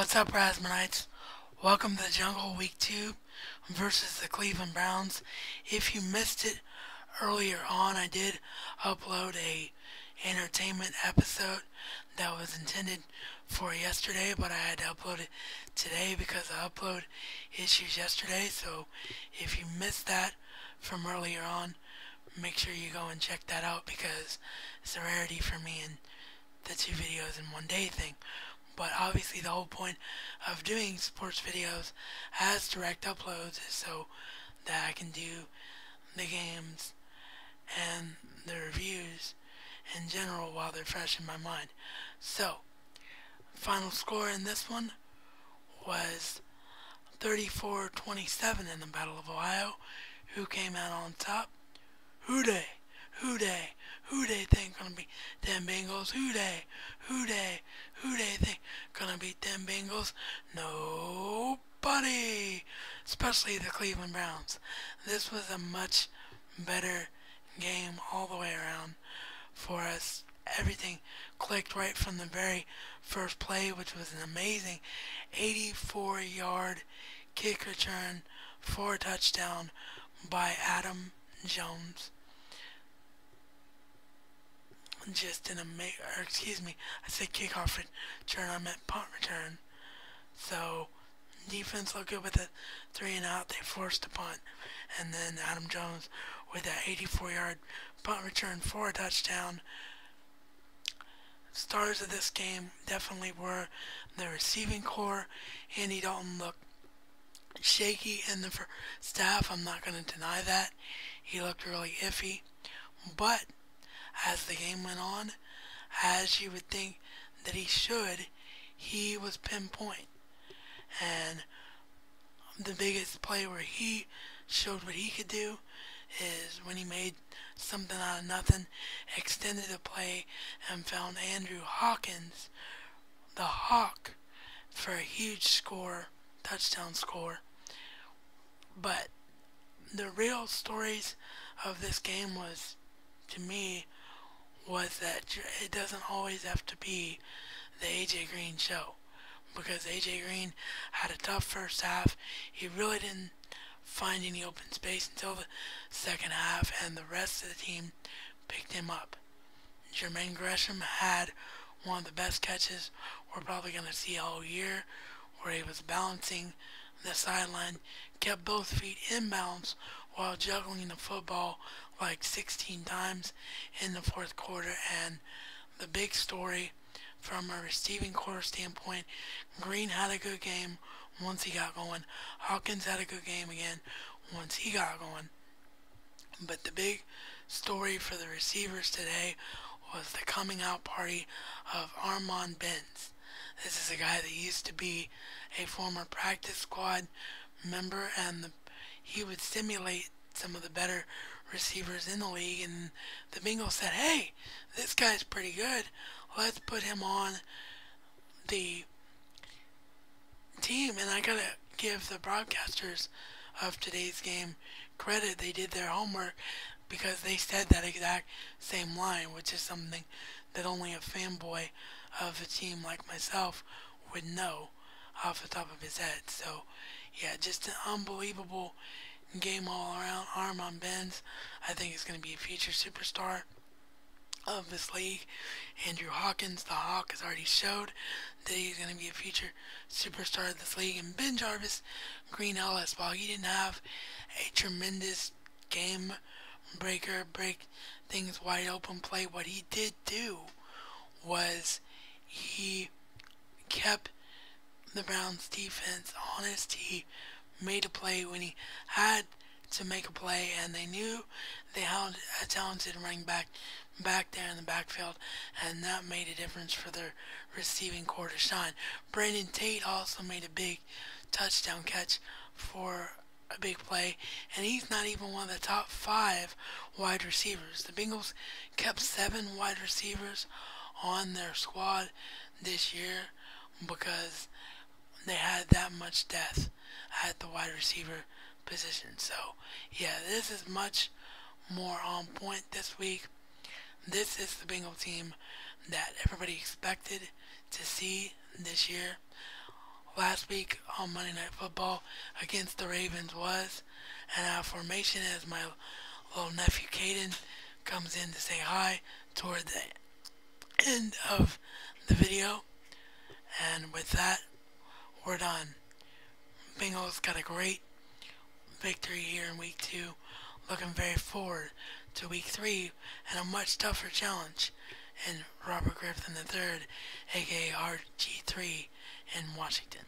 What's up, Rasmanites? Welcome to the Jungle Week 2 versus the Cleveland Browns. If you missed it earlier on, I did upload a entertainment episode that was intended for yesterday, but I had to upload it today because of upload issues yesterday. So if you missed that from earlier on, make sure you go and check that out because it's a rarity for me and the two videos in one day thing. But obviously the whole point of doing sports videos as direct uploads is so that I can do the games and the reviews in general while they're fresh in my mind. So, final score in this one was 34-27 in the Battle of Ohio. Who came out on top? Who dey? Who dey? Who dey think gonna beat them Bengals? Who dey? Who dey? Who dey think gonna beat them Bengals? Nobody! Especially the Cleveland Browns. This was a much better game all the way around for us. Everything clicked right from the very first play, which was an amazing 84-yard kick return for a touchdown by Adam Jones. Just an amazing, I said kickoff return, I meant punt return. So, defense looked good with the 3 and out, they forced a punt. And then Adam Jones with that 84-yard punt return for a touchdown. Stars of this game definitely were the receiving core. Andy Dalton looked shaky in the first half, I'm not going to deny that. He looked really iffy. But as the game went on, as you would think that he should, he was pinpoint. And the biggest play where he showed what he could do is when he made something out of nothing, extended the play, and found Andrew Hawkins, the Hawk, for a huge score, touchdown score. But the real stories of this game was, to me, was that it doesn't always have to be the A.J. Green show. Because A.J. Green had a tough first half. He really didn't find any open space until the second half, and the rest of the team picked him up. Jermaine Gresham had one of the best catches we're probably going to see all year, where he was balancing the sideline, kept both feet in bounds while juggling the football like 16 times in the fourth quarter. And the big story from a receiving core standpoint, Green had a good game once he got going. Hawkins had a good game again once he got going. But the big story for the receivers today was the coming out party of Armand Benz. This is a guy that used to be a former practice squad member, and he would simulate some of the better receivers in the league, and the Bengals said, hey, this guy's pretty good. Let's put him on the team. And I gotta give the broadcasters of today's game credit. They did their homework because they said that exact same line, which is something that only a fanboy of a team like myself would know off the top of his head. So, yeah, just an unbelievable game all around. Armand Benz, I think, is going to be a future superstar of this league. Andrew Hawkins, the Hawk, has already showed that he's going to be a future superstar of this league. And Ben Jarvis, Green Ellis, while he didn't have a tremendous game breaker, break things wide open play, what he did do was he kept the Browns defense honest. He made a play when he had to make a play, and they knew they had a talented running back there in the backfield, and that made a difference for their receiving core to shine. Brandon Tate also made a big touchdown catch for a big play, and he's not even one of the top 5 wide receivers. The Bengals kept 7 wide receivers on their squad this year because they had that much depth at the wide receiver position. So, yeah, this is much more on point this week. This is the Bengal team that everybody expected to see this year. last week on Monday Night Football against the Ravens was. And out of formation as my little nephew Caden comes in to say hi toward the end of the video. And with that, we're done. Bengals got a great victory here in week 2. Looking very forward to week 3 and a much tougher challenge in Robert Griffin III, aka RG3, in Washington.